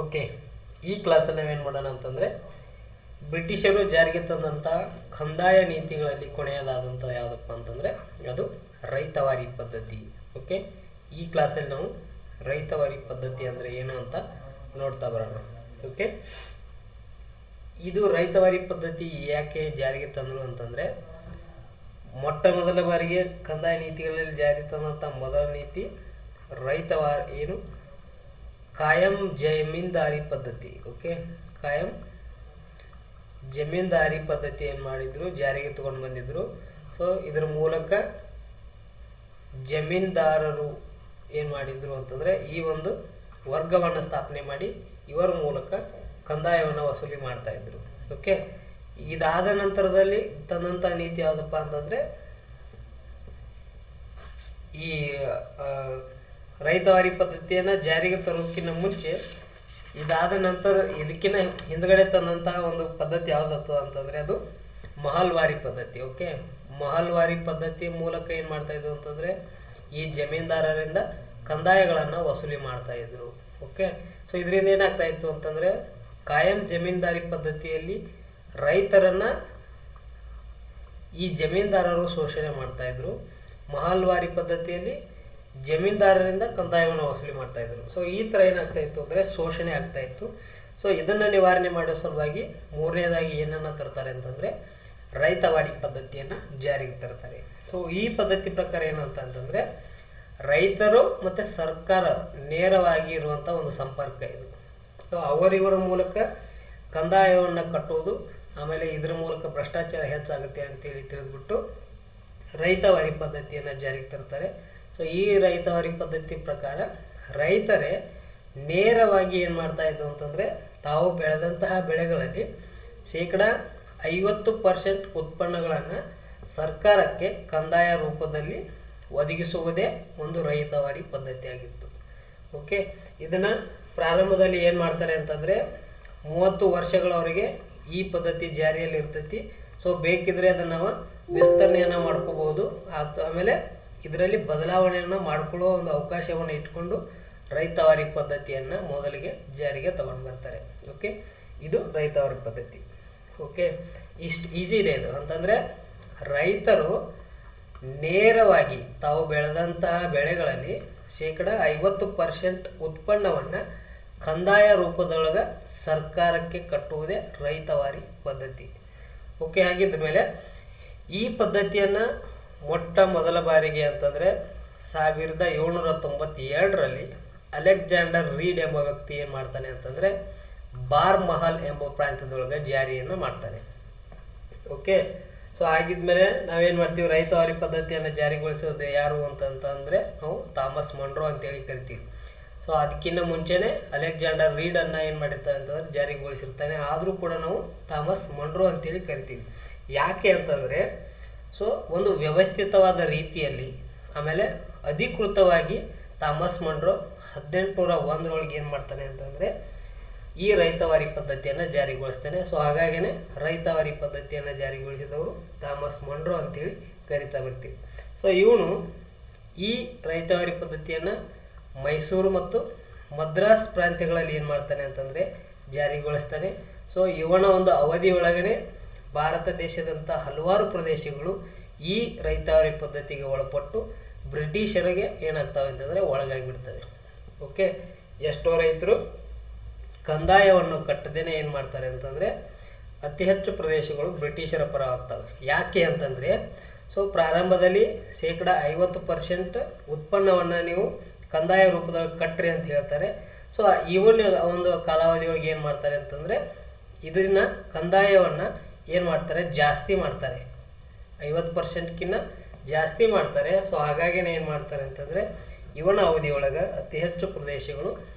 Okay, ಈ ಕ್ಲಾಸಲ್ಲಿ ನಾವೇನು ಮಾಡೋಣ ಅಂತಂದರೆ ಬ್ರಿಟಿಷರು ಜಾರಿಗೆ ತಂದಂಥ ಕಂದಾಯ ನೀತಿಗಳಲ್ಲಿ ಕೊನೆಯದಾದಂಥ ಯಾವುದಪ್ಪ ಅಂತಂದರೆ ಅದು ರೈತವಾರಿ ಪದ್ಧತಿ. ಓಕೆ, ಈ ಕ್ಲಾಸಲ್ಲಿ ನಾವು ರೈತವಾರಿ ಪದ್ಧತಿ ಅಂದರೆ ಏನು ಅಂತ ನೋಡ್ತಾ ಬರೋಣ. ಓಕೆ, ಇದು ರೈತವಾರಿ ಪದ್ಧತಿ ಯಾಕೆ ಜಾರಿಗೆ ತಂದರು ಅಂತಂದರೆ ಮೊಟ್ಟ ಮೊದಲ ಬಾರಿಗೆ ಕಂದಾಯ ನೀತಿಗಳಲ್ಲಿ ಜಾರಿಗೆ ತಂದಂಥ ಮೊದಲ ನೀತಿ ರೈತವಾರಿ ಏನು ಕಾಯಂ ಜಮೀನ್ದಾರಿ ಪದ್ಧತಿ. ಓಕೆ, ಕಾಯಂ ಜಮೀನ್ದಾರಿ ಪದ್ಧತಿ ಏನು ಮಾಡಿದ್ರು, ಜಾರಿಗೆ ತಗೊಂಡು ಬಂದಿದ್ರು. ಸೊ ಇದರ ಮೂಲಕ ಜಮೀನ್ದಾರರು ಏನು ಮಾಡಿದ್ರು ಅಂತಂದರೆ ಈ ಒಂದು ವರ್ಗವನ್ನು ಸ್ಥಾಪನೆ ಮಾಡಿ ಇವರ ಮೂಲಕ ಕಂದಾಯವನ್ನು ವಸೂಲಿ ಮಾಡ್ತಾ ಇದ್ರು. ಓಕೆ, ಇದಾದ ನಂತರದಲ್ಲಿ ತಂದಂಥ ನೀತಿ ಯಾವುದಪ್ಪ ಅಂತಂದರೆ ಈ ರೈತವಾರಿ ಪದ್ಧತಿಯನ್ನು ಜಾರಿಗೆ ತರೋಕ್ಕಿಂತ ಮುಂಚೆ ಇದಾದ ನಂತರ ಇದಕ್ಕಿಂತ ಹಿಂದ್ಗಡೆ ತಂದಂತಹ ಒಂದು ಪದ್ಧತಿ ಯಾವುದತ್ತು ಅಂತಂದರೆ ಅದು ಮಹಲ್ವಾರಿ ಪದ್ಧತಿ. ಓಕೆ, ಮಹಲ್ವಾರಿ ಪದ್ಧತಿ ಮೂಲಕ ಏನು ಮಾಡ್ತಾ ಇದ್ರು ಅಂತಂದರೆ ಈ ಜಮೀನ್ದಾರರಿಂದ ಕಂದಾಯಗಳನ್ನು ವಸೂಲಿ ಮಾಡ್ತಾ ಇದ್ರು. ಓಕೆ, ಸೊ ಇದರಿಂದ ಏನಾಗ್ತಾ ಇತ್ತು ಅಂತಂದರೆ ಕಾಯಂ ಜಮೀನ್ದಾರಿ ಪದ್ಧತಿಯಲ್ಲಿ ರೈತರನ್ನ ಈ ಜಮೀನ್ದಾರರು ಶೋಷಣೆ ಮಾಡ್ತಾ ಇದ್ರು. ಮಹಲ್ವಾರಿ ಪದ್ಧತಿಯಲ್ಲಿ ಜಮೀನ್ದಾರರಿಂದ ಕಂದಾಯವನ್ನು ವಸೂಲಿ ಮಾಡ್ತಾ ಇದ್ರು. ಸೊ ಈ ಥರ ಏನಾಗ್ತಾ ಇತ್ತು ಅಂದರೆ ಶೋಷಣೆ ಆಗ್ತಾ ಇತ್ತು. ಸೊ ಇದನ್ನು ನಿವಾರಣೆ ಮಾಡೋ ಸಲುವಾಗಿ ಮೂರನೇದಾಗಿ ಏನನ್ನು ತರ್ತಾರೆ ಅಂತಂದರೆ ರೈತವಾರಿ ಪದ್ಧತಿಯನ್ನು ಜಾರಿಗೆ ತರ್ತಾರೆ. ಸೊ ಈ ಪದ್ಧತಿ ಪ್ರಕಾರ ಏನಂತಂದರೆ ರೈತರು ಮತ್ತು ಸರ್ಕಾರ ನೇರವಾಗಿ ಇರುವಂಥ ಒಂದು ಸಂಪರ್ಕ ಇದು. ಸೊ ಅವರಿವರ ಮೂಲಕ ಕಂದಾಯವನ್ನು ಕಟ್ಟುವುದು, ಆಮೇಲೆ ಇದರ ಮೂಲಕ ಭ್ರಷ್ಟಾಚಾರ ಹೆಚ್ಚಾಗುತ್ತೆ ಅಂತೇಳಿ ತಿಳಿದ್ಬಿಟ್ಟು ರೈತವಾರಿ ಪದ್ಧತಿಯನ್ನು ಜಾರಿಗೆ ತರ್ತಾರೆ. ಸೊ ಈ ರೈತವಾರಿ ಪದ್ಧತಿ ಪ್ರಕಾರ ರೈತರೇ ನೇರವಾಗಿ ಏನು ಮಾಡ್ತಾ ಇದ್ದು ಅಂತಂದರೆ ತಾವು ಬೆಳೆದಂತಹ ಬೆಳೆಗಳಲ್ಲಿ 50% ಉತ್ಪನ್ನಗಳನ್ನು ಸರ್ಕಾರಕ್ಕೆ ಕಂದಾಯ ರೂಪದಲ್ಲಿ ಒದಗಿಸುವುದೇ ಒಂದು ರೈತವಾರಿ ಪದ್ಧತಿ ಆಗಿತ್ತು. ಓಕೆ, ಇದನ್ನು ಪ್ರಾರಂಭದಲ್ಲಿ ಏನು ಮಾಡ್ತಾರೆ ಅಂತಂದರೆ 30 ವರ್ಷಗಳವರೆಗೆ ಈ ಪದ್ಧತಿ ಜಾರಿಯಲ್ಲಿ ಇರ್ತೈತಿ. ಸೊ ಬೇಕಿದ್ರೆ ಅದನ್ನು ನಾವು ವಿಸ್ತರಣೆಯನ್ನು ಮಾಡ್ಕೋಬಹುದು. ಆಮೇಲೆ ಇದರಲ್ಲಿ ಬದಲಾವಣೆಯನ್ನು ಮಾಡಿಕೊಳ್ಳುವ ಒಂದು ಅವಕಾಶವನ್ನು ಇಟ್ಕೊಂಡು ರೈತವಾರಿ ಪದ್ಧತಿಯನ್ನು ಮೊದಲಿಗೆ ಜಾರಿಗೆ ತಗೊಂಡು ಬರ್ತಾರೆ. ಓಕೆ, ಇದು ರೈತವಾರಿ ಪದ್ಧತಿ. ಓಕೆ, ಇಷ್ಟು ಈಸಿ ಇದೆ ಇದು ಅಂತಂದರೆ ರೈತರು ನೇರವಾಗಿ ತಾವು ಬೆಳೆದಂತಹ ಬೆಳೆಗಳಲ್ಲಿ 50% ಉತ್ಪನ್ನವನ್ನು ಕಂದಾಯ ರೂಪದೊಳಗೆ ಸರ್ಕಾರಕ್ಕೆ ಕಟ್ಟುವುದೇ ರೈತವಾರಿ ಪದ್ಧತಿ. ಓಕೆ, ಹಾಗಿದ್ದ ಮೇಲೆ ಈ ಪದ್ಧತಿಯನ್ನು ಮೊಟ್ಟ ಮೊದಲ ಬಾರಿಗೆ ಅಂತಂದರೆ 1792ರಲ್ಲಿ ಅಲೆಕ್ಸಾಂಡರ್ ರೀಡ್ ಎಂಬ ವ್ಯಕ್ತಿ ಏನು ಮಾಡ್ತಾನೆ ಅಂತಂದರೆ ಬಾರ್ ಮಹಲ್ ಎಂಬ ಪ್ರಾಂತ್ಯದೊಳಗೆ ಜಾರಿಯನ್ನು ಮಾಡ್ತಾನೆ. ಓಕೆ, ಸೊ ಆಗಿದ್ಮೇಲೆ ನಾವೇನು ಮಾಡ್ತೀವಿ, ರೈತವಾರಿ ಪದ್ಧತಿಯನ್ನು ಜಾರಿಗೊಳಿಸೋದು ಯಾರು ಅಂತಂದರೆ ನಾವು ಥಾಮಸ್ ಮನ್ರೋ ಅಂತೇಳಿ ಕರಿತೀವಿ. ಸೊ ಅದಕ್ಕಿಂತ ಮುಂಚೆನೇ ಅಲೆಕ್ಸಾಂಡರ್ ರೀಡನ್ನು ಏನು ಮಾಡಿರ್ತಾನೆ ಅಂತಂದರೆ ಜಾರಿಗೊಳಿಸಿರ್ತಾನೆ. ಆದರೂ ಕೂಡ ನಾವು ಥಾಮಸ್ ಮನ್ರೋ ಅಂತೇಳಿ ಕರಿತೀವಿ. ಯಾಕೆ ಅಂತಂದರೆ ಸೊ ಒಂದು ವ್ಯವಸ್ಥಿತವಾದ ರೀತಿಯಲ್ಲಿ ಆಮೇಲೆ ಅಧಿಕೃತವಾಗಿ ಥಾಮಸ್ ಮನ್ರೋ 1801 ಏನು ಮಾಡ್ತಾನೆ ಅಂತಂದರೆ ಈ ರೈತವಾರಿ ಪದ್ಧತಿಯನ್ನು ಜಾರಿಗೊಳಿಸ್ತಾನೆ. ಸೊ ಹಾಗಾಗಿನೇ ರೈತವಾರಿ ಪದ್ಧತಿಯನ್ನು ಜಾರಿಗೊಳಿಸಿದವರು ಥಾಮಸ್ ಮನ್ರೋ ಅಂತೇಳಿ ಕರಿತಾ ಬರ್ತೀವಿ. ಸೊ ಇವನು ಈ ರೈತವಾರಿ ಪದ್ಧತಿಯನ್ನು ಮೈಸೂರು ಮತ್ತು ಮದ್ರಾಸ್ ಪ್ರಾಂತ್ಯಗಳಲ್ಲಿ ಏನು ಮಾಡ್ತಾನೆ ಅಂತಂದರೆ ಜಾರಿಗೊಳಿಸ್ತಾನೆ. ಸೊ ಇವನ ಒಂದು ಅವಧಿಯೊಳಗನೆ ಭಾರತ ದೇಶದಂಥ ಹಲವಾರು ಪ್ರದೇಶಗಳು ಈ ರೈತವಾರಿ ಪದ್ಧತಿಗೆ ಒಳಪಟ್ಟು ಬ್ರಿಟಿಷರಿಗೆ ಏನಾಗ್ತವೆ ಅಂತಂದರೆ ಒಳಗಾಗಿಬಿಡ್ತವೆ. ಓಕೆ, ಎಷ್ಟೋ ರೈತರು ಕಂದಾಯವನ್ನು ಕಟ್ಟದೇನೆ ಏನು ಮಾಡ್ತಾರೆ ಅಂತಂದರೆ ಅತಿ ಹೆಚ್ಚು ಪ್ರದೇಶಗಳು ಬ್ರಿಟಿಷರ ಪರವಾಗ್ತವೆ. ಯಾಕೆ ಅಂತಂದರೆ ಸೊ ಪ್ರಾರಂಭದಲ್ಲಿ 50% ಉತ್ಪನ್ನವನ್ನು ನೀವು ಕಂದಾಯ ರೂಪದಲ್ಲಿ ಕಟ್ಟ್ರಿ ಅಂತ ಹೇಳ್ತಾರೆ. ಸೊ ಇವನ್ನ ಒಂದು ಕಾಲಾವಧಿಯೊಳಗೆ ಏನು ಮಾಡ್ತಾರೆ ಅಂತಂದರೆ ಇದನ್ನ ಕಂದಾಯವನ್ನು ಏನು ಮಾಡ್ತಾರೆ, ಜಾಸ್ತಿ ಮಾಡ್ತಾರೆ, 50%ಕ್ಕಿಂತ ಜಾಸ್ತಿ ಮಾಡ್ತಾರೆ. ಸೊ ಹಾಗಾಗಿನೇ ಏನು ಮಾಡ್ತಾರೆ ಅಂತಂದರೆ ಇವನ ಅವಧಿಯೊಳಗೆ ಅತಿ ಹೆಚ್ಚು ಪ್ರದೇಶಗಳು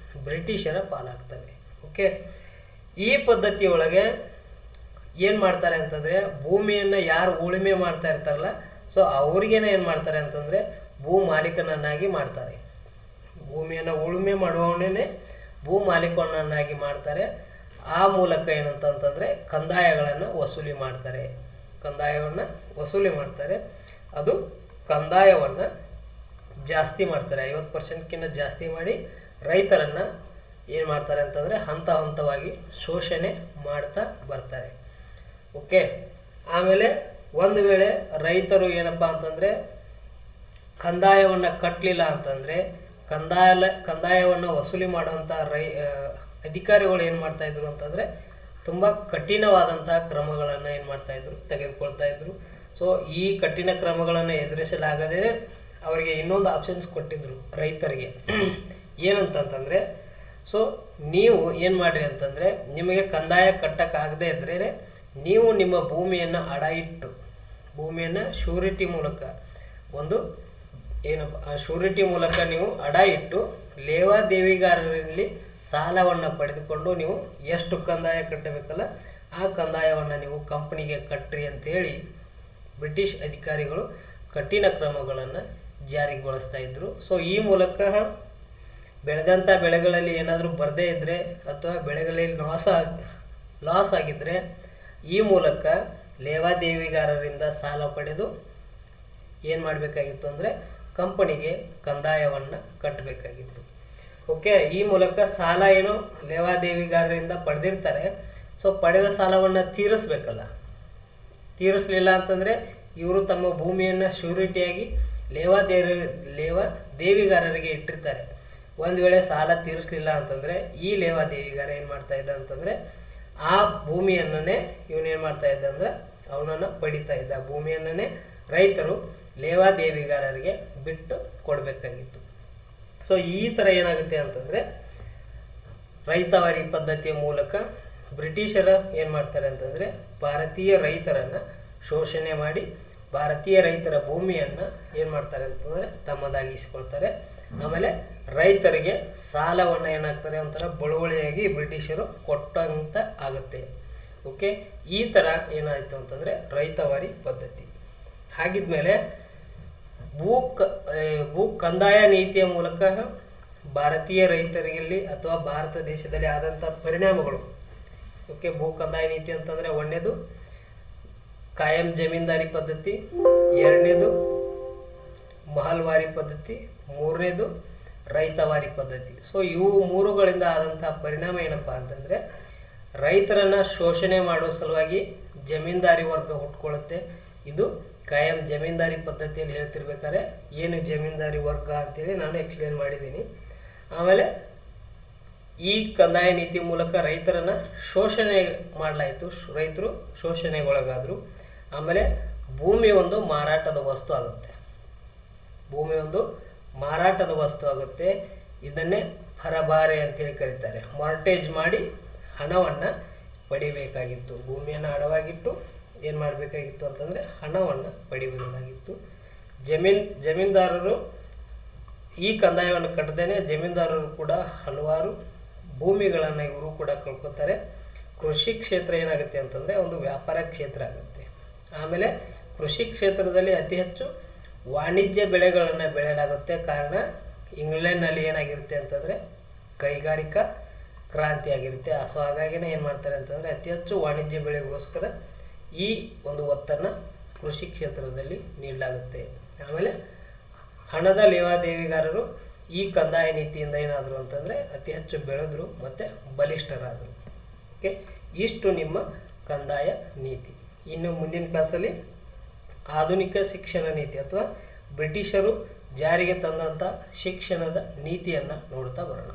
ಬ್ರಿಟಿಷರ ಪಾಲಾಗ್ತವೆ. ಓಕೆ, ಈ ಪದ್ಧತಿಯೊಳಗೆ ಏನು ಮಾಡ್ತಾರೆ ಅಂತಂದರೆ ಭೂಮಿಯನ್ನು ಯಾರು ಉಳುಮೆ ಮಾಡ್ತಾ ಇರ್ತಾರಲ್ಲ ಸೊ ಅವ್ರಿಗೇನೆ ಏನು ಮಾಡ್ತಾರೆ ಅಂತಂದರೆ ಭೂ ಮಾಲೀಕನನ್ನಾಗಿ ಮಾಡ್ತಾರೆ. ಭೂಮಿಯನ್ನು ಉಳುಮೆ ಮಾಡುವವನೇ ಭೂ ಮಾಲೀಕನನ್ನಾಗಿ ಮಾಡ್ತಾರೆ. ಆ ಮೂಲಕ ಏನಂತಂತಂದರೆ ಕಂದಾಯಗಳನ್ನು ವಸೂಲಿ ಮಾಡ್ತಾರೆ. ಅದು ಕಂದಾಯವನ್ನು ಜಾಸ್ತಿ ಮಾಡ್ತಾರೆ, 50%ಕ್ಕಿಂತ ಜಾಸ್ತಿ ಮಾಡಿ ರೈತರನ್ನು ಏನು ಮಾಡ್ತಾರೆ ಅಂತಂದರೆ ಹಂತ ಹಂತವಾಗಿ ಶೋಷಣೆ ಮಾಡ್ತಾ ಬರ್ತಾರೆ. ಓಕೆ, ಆಮೇಲೆ ಒಂದು ವೇಳೆ ರೈತರು ಏನಪ್ಪ ಅಂತಂದರೆ ಕಂದಾಯವನ್ನು ಕಟ್ಟಲಿಲ್ಲ ಅಂತಂದರೆ ಕಂದಾಯವನ್ನು ವಸೂಲಿ ಮಾಡುವಂಥ ಅಧಿಕಾರಿಗಳು ಏನು ಮಾಡ್ತಾಯಿದ್ರು ಅಂತಂದರೆ ತುಂಬ ಕಠಿಣವಾದಂತಹ ಕ್ರಮಗಳನ್ನು ಏನು ಮಾಡ್ತಾಯಿದ್ರು ತೆಗೆದುಕೊಳ್ತಾ ಇದ್ರು. ಸೊ ಈ ಕಠಿಣ ಕ್ರಮಗಳನ್ನು ಎದುರಿಸಲಾಗದೆ ಅವರಿಗೆ ಇನ್ನೊಂದು ಆಪ್ಷನ್ಸ್ ಕೊಟ್ಟಿದ್ರು ರೈತರಿಗೆ. ಏನಂತಂತಂದರೆ, ಸೊ ನೀವು ಏನು ಮಾಡಿರಿ ಅಂತಂದರೆ ನಿಮಗೆ ಕಂದಾಯ ಕಟ್ಟಕ್ಕಾಗದೇ ಇದ್ದರೆ ನೀವು ನಿಮ್ಮ ಭೂಮಿಯನ್ನು ಅಡ ಇಟ್ಟು ಭೂಮಿಯನ್ನು ಶ್ಯೂರಿಟಿ ಮೂಲಕ ಶ್ಯೂರಿಟಿ ಮೂಲಕ ನೀವು ಅಡ ಇಟ್ಟು ಲೇವಾದೇವಿಗಾರರಲ್ಲಿ ಸಾಲವನ್ನು ಪಡೆದುಕೊಂಡು ನೀವು ಎಷ್ಟು ಕಂದಾಯ ಕಟ್ಟಬೇಕಲ್ಲ ಆ ಕಂದಾಯವನ್ನು ನೀವು ಕಂಪನಿಗೆ ಕಟ್ಟ್ರಿ ಅಂತೇಳಿ ಬ್ರಿಟಿಷ್ ಅಧಿಕಾರಿಗಳು ಕಠಿಣ ಕ್ರಮಗಳನ್ನು ಜಾರಿಗೊಳಿಸ್ತಾ ಇದ್ದರು. ಸೊ ಈ ಮೂಲಕ ಬೆಳೆದಂಥ ಬೆಳೆಗಳಲ್ಲಿ ಏನಾದರೂ ಬರದೇ ಇದ್ದರೆ ಅಥವಾ ಬೆಳೆಗಳಲ್ಲಿ ಲಾಸ್ ಆಗಿದ್ದರೆ ಈ ಮೂಲಕ ಲೇವಾದೇವಿಗಾರರಿಂದ ಸಾಲ ಪಡೆದು ಏನು ಮಾಡಬೇಕಾಗಿತ್ತು ಅಂದರೆ ಕಂಪನಿಗೆ ಕಂದಾಯವನ್ನು ಕಟ್ಟಬೇಕಾಗಿತ್ತು. ಓಕೆ, ಈ ಮೂಲಕ ಸಾಲ ಏನು ಲೇವಾದೇವಿಗಾರರಿಂದ ಪಡೆದಿರ್ತಾರೆ, ಸೊ ಪಡೆದ ಸಾಲವನ್ನು ತೀರಿಸ್ಬೇಕಲ್ಲ. ತೀರಿಸಲಿಲ್ಲ ಅಂತಂದರೆ ಇವರು ತಮ್ಮ ಭೂಮಿಯನ್ನು ಶ್ಯೂರಿಟಿಯಾಗಿ ಲೇವಾದೇವಿಗಾರರಿಗೆ ಇಟ್ಟಿರ್ತಾರೆ. ಒಂದು ವೇಳೆ ಸಾಲ ತೀರಿಸಲಿಲ್ಲ ಅಂತಂದರೆ ಈ ಲೇವಾದೇವಿಗಾರ ಏನು ಮಾಡ್ತಾ ಇದ್ದ ಅಂತಂದರೆ ಆ ಭೂಮಿಯನ್ನೇ ಇವನೇನು ಮಾಡ್ತಾ ಇದ್ದ ಅಂದರೆ ಅವನನ್ನು ಪಡಿತಾ ಇದ್ದ. ಭೂಮಿಯನ್ನೇ ರೈತರು ಲೇವಾದೇವಿಗಾರರಿಗೆ ಬಿಟ್ಟು ಕೊಡಬೇಕಾಗಿತ್ತು. ಸೊ ಈ ಥರ ಏನಾಗುತ್ತೆ ಅಂತಂದರೆ ರೈತವಾರಿ ಪದ್ಧತಿಯ ಮೂಲಕ ಬ್ರಿಟಿಷರ ಏನು ಮಾಡ್ತಾರೆ ಅಂತಂದರೆ ಭಾರತೀಯ ರೈತರನ್ನು ಶೋಷಣೆ ಮಾಡಿ ಭಾರತೀಯ ರೈತರ ಭೂಮಿಯನ್ನು ಏನು ಮಾಡ್ತಾರೆ ಅಂತಂದರೆ ತಮ್ಮದಾಗಿಸಿಕೊಳ್ತಾರೆ. ಆಮೇಲೆ ರೈತರಿಗೆ ಸಾಲವನ್ನು ಏನಾಗ್ತಾರೆ ಒಂಥರ ಬಳುವಳಿಯಾಗಿ ಬ್ರಿಟಿಷರು ಕೊಟ್ಟಂತ ಆಗುತ್ತೆ. ಓಕೆ, ಈ ಥರ ಏನಾಯಿತು ಅಂತಂದರೆ ರೈತವಾರಿ ಪದ್ಧತಿ. ಹಾಗಿದ್ಮೇಲೆ ಭೂ ಕಂದಾಯ ನೀತಿಯ ಮೂಲಕ ಭಾರತೀಯ ರೈತರಲ್ಲಿ ಅಥವಾ ಭಾರತ ದೇಶದಲ್ಲಿ ಆದಂಥ ಪರಿಣಾಮಗಳು. ಓಕೆ, ಭೂ ಕಂದಾಯ ನೀತಿ ಅಂತಂದರೆ ಒಂದನೇದು ಕಾಯಂ ಜಮೀನ್ದಾರಿ ಪದ್ಧತಿ, ಎರಡನೇದು ಮಹಲ್ವಾರಿ ಪದ್ಧತಿ, ಮೂರನೇದು ರೈತವಾರಿ ಪದ್ಧತಿ. ಸೊ ಇವು ಮೂರುಗಳಿಂದ ಆದಂಥ ಪರಿಣಾಮ ಏನಪ್ಪ ಅಂತಂದರೆ ರೈತರನ್ನು ಶೋಷಣೆ ಮಾಡುವ ಸಲುವಾಗಿ ಜಮೀನ್ದಾರಿ ವರ್ಗ ಹುಟ್ಕೊಳ್ಳುತ್ತೆ. ಇದು ಕಾಯಂ ಜಮೀನ್ದಾರಿ ಪದ್ಧತಿಯಲ್ಲಿ ಹೇಳ್ತಿರ್ಬೇಕಾದ್ರೆ ಏನು ಜಮೀನ್ದಾರಿ ವರ್ಗ ಅಂತೇಳಿ ನಾನು ಎಕ್ಸ್ಪ್ಲೇನ್ ಮಾಡಿದ್ದೀನಿ. ಆಮೇಲೆ ಈ ಕಂದಾಯ ನೀತಿ ಮೂಲಕ ರೈತರನ್ನು ಶೋಷಣೆ ಮಾಡಲಾಯಿತು, ರೈತರು ಶೋಷಣೆಗೊಳಗಾದರು. ಆಮೇಲೆ ಭೂಮಿ ಒಂದು ಮಾರಾಟದ ವಸ್ತು ಆಗುತ್ತೆ. ಇದನ್ನೇ ಪರಭಾರೆ ಅಂತೇಳಿ ಕರೀತಾರೆ. ಮಾರ್ಟೇಜ್ ಮಾಡಿ ಹಣವನ್ನು ಪಡಿಬೇಕಾಗಿತ್ತು. ಭೂಮಿಯನ್ನು ಅಡವಾಗಿಟ್ಟು ಏನು ಮಾಡಬೇಕಾಗಿತ್ತು ಅಂತಂದರೆ ಹಣವನ್ನು ಪಡಿಬೇಕಾಗಿತ್ತು. ಜಮೀನ್ದಾರರು ಈ ಕಂದಾಯವನ್ನು ಕಟ್ಟದೇನೆ ಜಮೀನ್ದಾರರು ಕೂಡ ಹಲವಾರು ಭೂಮಿಗಳನ್ನು ಇವರು ಕೂಡ ಕಳ್ಕೊತಾರೆ. ಕೃಷಿ ಕ್ಷೇತ್ರ ಏನಾಗುತ್ತೆ ಅಂತಂದರೆ ಒಂದು ವ್ಯಾಪಾರ ಕ್ಷೇತ್ರ ಆಗುತ್ತೆ. ಆಮೇಲೆ ಕೃಷಿ ಕ್ಷೇತ್ರದಲ್ಲಿ ಅತಿ ಹೆಚ್ಚು ವಾಣಿಜ್ಯ ಬೆಳೆಗಳನ್ನು ಬೆಳೆಯಲಾಗುತ್ತೆ. ಕಾರಣ ಇಂಗ್ಲೆಂಡ್ನಲ್ಲಿ ಏನಾಗಿರುತ್ತೆ ಅಂತಂದರೆ ಕೈಗಾರಿಕಾ ಕ್ರಾಂತಿ ಆಗಿರುತ್ತೆ. ಸೊ ಹಾಗಾಗಿನೇ ಏನು ಮಾಡ್ತಾರೆ ಅಂತಂದರೆ ಅತಿ ಹೆಚ್ಚು ವಾಣಿಜ್ಯ ಬೆಳೆಗೋಸ್ಕರ ಈ ಒಂದು ಒತ್ತನ್ನು ಕೃಷಿ ಕ್ಷೇತ್ರದಲ್ಲಿ ನೀಡಲಾಗುತ್ತೆ. ಆಮೇಲೆ ಹಣದ ಲೇವಾದೇವಿಗಾರರು ಈ ಕಂದಾಯ ನೀತಿಯಿಂದ ಏನಾದರು ಅಂತಂದರೆ ಅತಿ ಹೆಚ್ಚು ಬೆಳೆದ್ರು ಮತ್ತು ಬಲಿಷ್ಠರಾದರು. ಓಕೆ, ಇಷ್ಟು ನಿಮ್ಮ ಕಂದಾಯ ನೀತಿ. ಇನ್ನು ಮುಂದಿನ ಕ್ಲಾಸಲ್ಲಿ ಆಧುನಿಕ ಶಿಕ್ಷಣ ನೀತಿ ಅಥವಾ ಬ್ರಿಟಿಷರು ಜಾರಿಗೆ ತಂದಂಥ ಶಿಕ್ಷಣದ ನೀತಿಯನ್ನು ನೋಡ್ತಾ ಬರೋಣ.